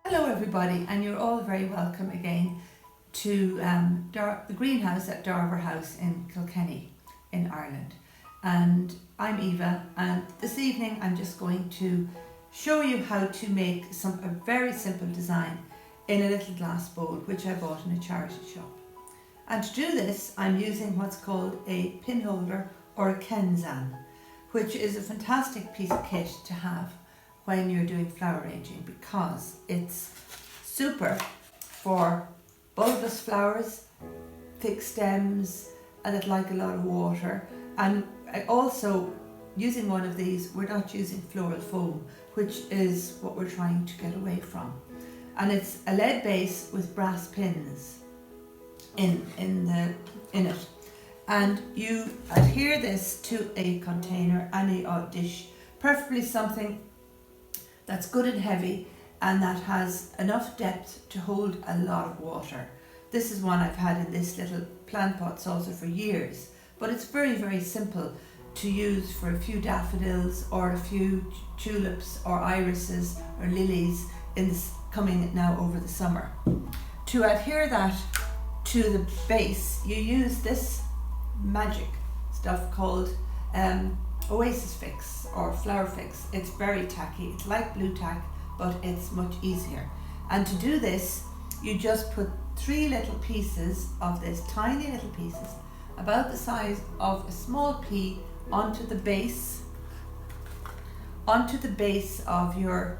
Hello everybody, and you're all very welcome again to the greenhouse at Darver House in Kilkenny in Ireland. And I'm Eva, and this evening I'm just going to show you how to make a very simple design in a little glass bowl which I bought in a charity shop. And to do this I'm using what's called a pin holder or a Kenzan, which is a fantastic piece of kit to have when you're doing flower arranging, because it's super for bulbous flowers, thick stems, and that like a lot of water. And also, using one of these, we're not using floral foam, which is what we're trying to get away from. And it's a lead base with brass pins in it. And you adhere this to a container, any dish, preferably something that's good and heavy and that has enough depth to hold a lot of water. This is one I've had in this little plant pot saucer for years, but it's very, very simple to use for a few daffodils or a few tulips or irises or lilies coming now over the summer. To adhere that to the base, you use this magic stuff called Oasis Fix or Flower Fix. It's very tacky, it's like blue tack, but it's much easier. And to do this, you just put 3 little pieces of this, tiny little pieces, about the size of a small pea, onto the base of your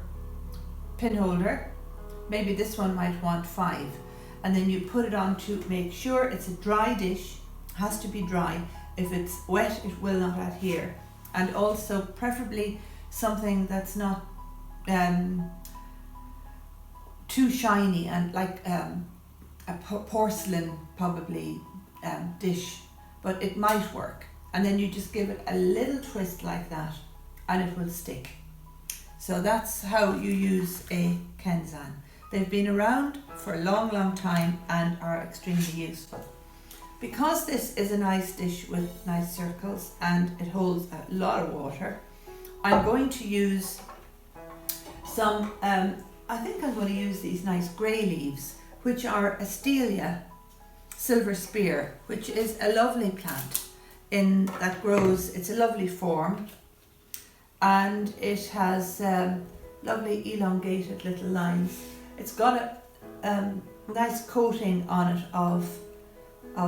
pin holder. Maybe this one might want 5. And then you put it on to make sure it's a dry dish, has to be dry. If it's wet, it will not adhere. And also preferably something that's not too shiny, and like a porcelain probably dish, but it might work. And then you just give it a little twist like that and it will stick. So that's how you use a Kenzan. They've been around for a long, long time and are extremely useful. Because this is a nice dish with nice circles and it holds a lot of water, I'm going to use some, I think I'm going to use these nice grey leaves, which are Astelia silver spear, which is a lovely plant that grows. It's a lovely form and it has lovely elongated little lines. It's got a nice coating on it of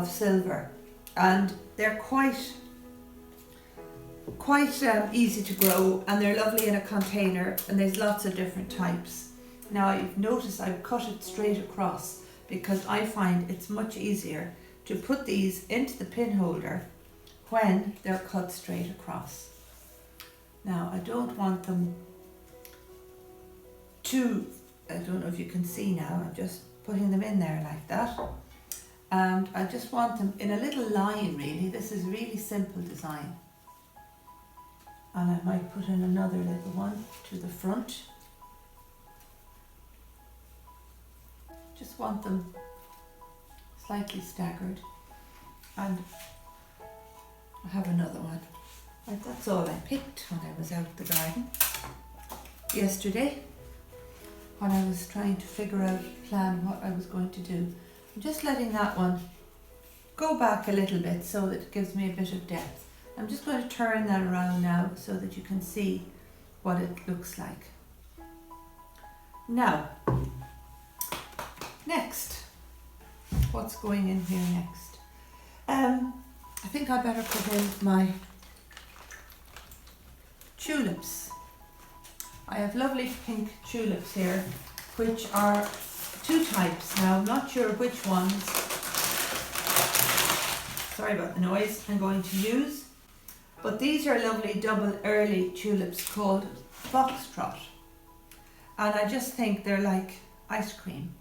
silver, and they're quite easy to grow, and they're lovely in a container, and there's lots of different types. Now I've noticed I've cut it straight across because I find it's much easier to put these into the pin holder when they're cut straight across. Now I don't want them too, I don't know if you can see now, I'm just putting them in there like that. And I just want them in a little line really. This is a really simple design. And I might put in another little one to the front. Just want them slightly staggered. And I have another one. That's all I picked when I was out in the garden yesterday, when I was trying to plan what I was going to do. I'm just letting that one go back a little bit so that it gives me a bit of depth. I'm just going to turn that around now so that you can see what it looks like. Now, next, what's going in here next? I think I better put in my tulips. I have lovely pink tulips here, which are 2 types. Now I'm not sure which ones, sorry about the noise, I'm going to use, but these are lovely double early tulips called Trot, and I just think they're like ice cream,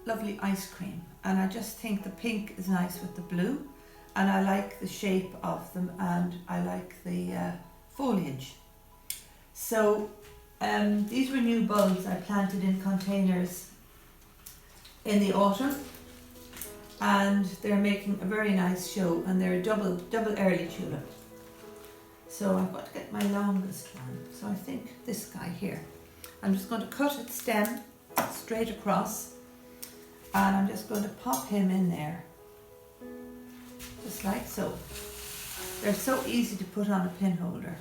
lovely ice cream, and I just think the pink is nice with the blue, and I like the shape of them, and I like the foliage. So these were new bulbs I planted in containers in the autumn, and they're making a very nice show, and they're a double early tulip. So I've got to get my longest one, so I think this guy here. I'm just going to cut its stem straight across, and I'm just going to pop him in there, just like so. They're so easy to put on a pin holder.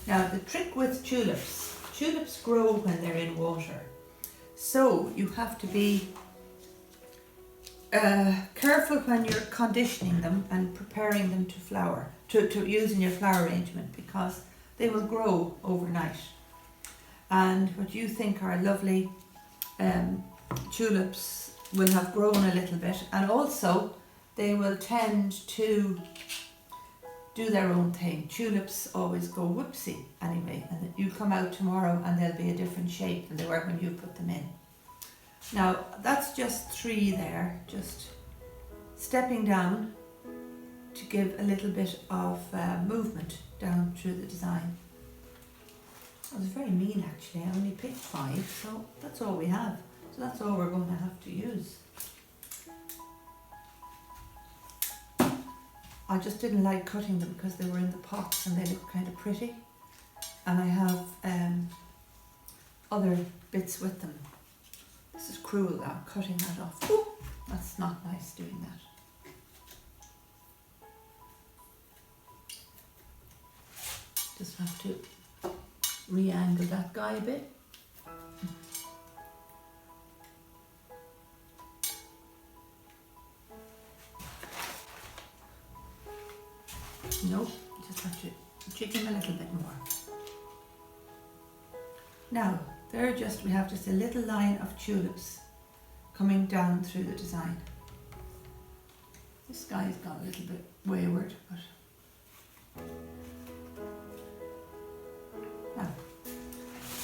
Now the trick with tulips grow when they're in water. So you have to be careful when you're conditioning them and preparing them to flower, to use in your flower arrangement, because they will grow overnight. And what you think are lovely tulips will have grown a little bit, and also they will tend to do their own thing. Tulips always go whoopsie anyway, and you come out tomorrow and they'll be a different shape than they were when you put them in. Now that's just 3 there, just stepping down to give a little bit of movement down through the design. I was very mean actually, I only picked 5, so that's all we have. So that's all we're going to have to use. I just didn't like cutting them because they were in the pots and they look kind of pretty. And I have other bits with them. This is cruel, I'm cutting that off. Ooh, that's not nice doing that. Just have to re-angle that guy a bit. Nope, just have to jig him a little bit more. Now, we have just a little line of tulips coming down through the design. This guy's gone a little bit wayward, but now,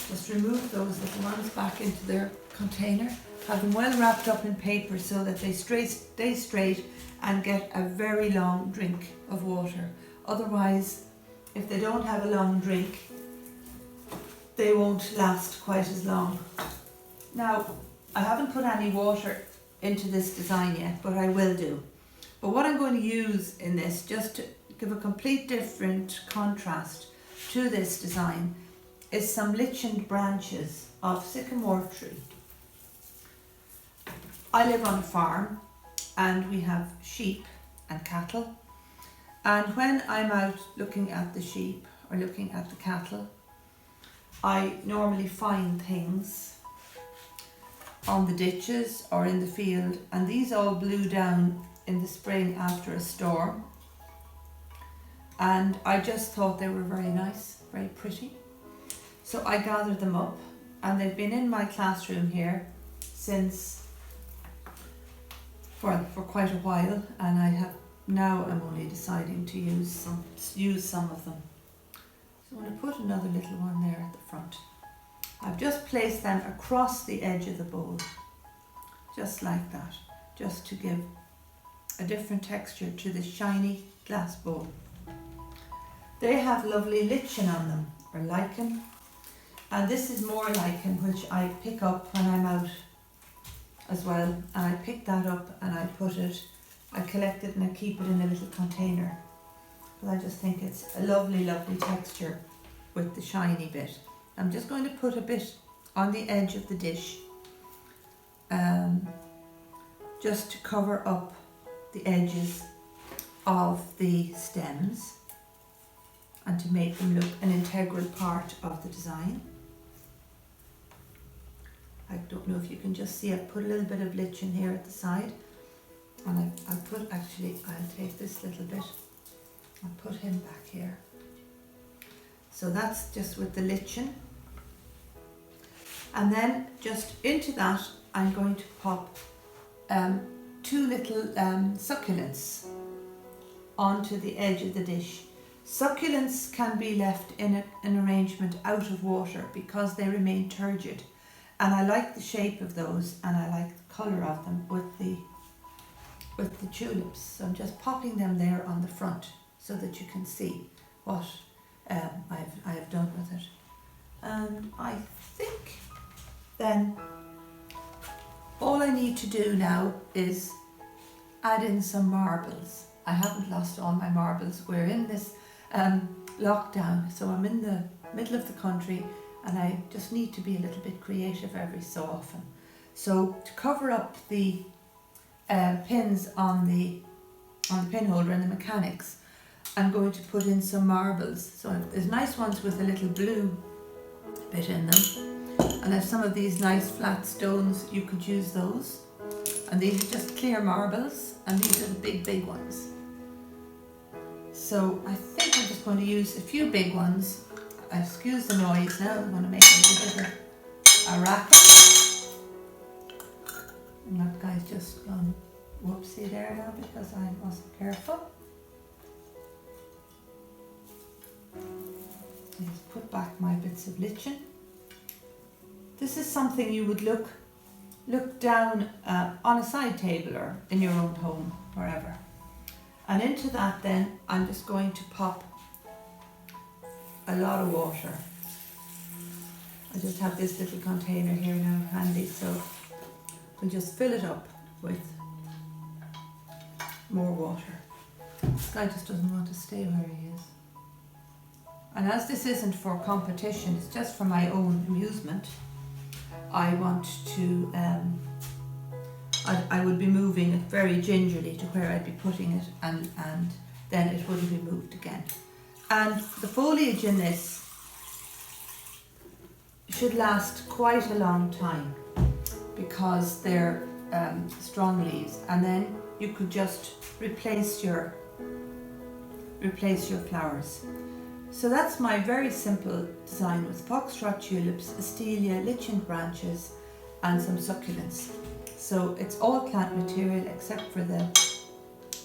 just remove those little ones back into their container. Have them well wrapped up in paper so that they stay straight and get a very long drink of water. Otherwise, if they don't have a long drink, they won't last quite as long. Now, I haven't put any water into this design yet, but I will do. But what I'm going to use in this, just to give a complete different contrast to this design, is some lichened branches of sycamore tree. I live on a farm and we have sheep and cattle. And when I'm out looking at the sheep or looking at the cattle, I normally find things on the ditches or in the field, and these all blew down in the spring after a storm. And I just thought they were very nice, very pretty. So I gathered them up, and they've been in my classroom here since for quite a while, and I'm only deciding to use some of them. So I'm going to put another little one there at the front. I've just placed them across the edge of the bowl, just like that, just to give a different texture to the shiny glass bowl. They have lovely lichen on them, or lichen, and this is more lichen, which I pick up when I'm out as well, and I pick that up and I collect it and I keep it in a little container, because I just think it's a lovely texture with the shiny bit. I'm just going to put a bit on the edge of the dish, just to cover up the edges of the stems and to make them look an integral part of the design. I don't know if you can just see, I've put a little bit of lichen here at the side, and I'll take this little bit and put him back here. So that's just with the lichen. And then just into that I'm going to pop 2 little succulents onto the edge of the dish. Succulents can be left in an arrangement out of water because they remain turgid, and I like the shape of those and I like the colour of them with the tulips. So I'm just popping them there on the front so that you can see what I have done with it. And I think then all I need to do now is add in some marbles. I haven't lost all my marbles. We're in this lockdown, so I'm in the middle of the country and I just need to be a little bit creative every so often. So to cover up the pins on the pin holder and the mechanics, I'm going to put in some marbles. So there's nice ones with a little blue bit in them, and there's some of these nice flat stones. You could use those, and these are just clear marbles, and these are the big ones. So I think I'm just going to use a few big ones. Excuse the noise now, I'm going to make a little bit of a racket. And that guy's just gone whoopsie there now because I wasn't careful. Just put back my bits of lichen. This is something you would look down on a side table or in your own home, wherever. And into that then I'm just going to pop a lot of water. I just have this little container here now handy, so we'll just fill it up with more water. This guy just doesn't want to stay where he is. And as this isn't for competition, it's just for my own amusement, I want to, I would be moving it very gingerly to where I'd be putting it, and then it wouldn't be moved again. And the foliage in this should last quite a long time because they're strong leaves, and then you could just replace your flowers. So that's my very simple design with foxtrot tulips, Astelia, lichen branches and some succulents. So it's all plant material except for the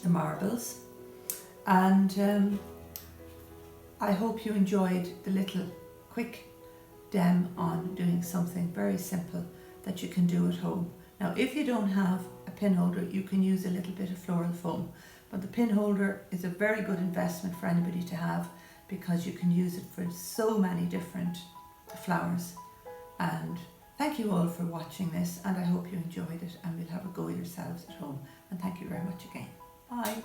marbles, and I hope you enjoyed the little quick dem on doing something very simple that you can do at home. Now if you don't have a pin holder, you can use a little bit of floral foam, but the pin holder is a very good investment for anybody to have because you can use it for so many different flowers. And thank you all for watching this, and I hope you enjoyed it, and we'll have a go yourselves at home. And thank you very much again. Bye.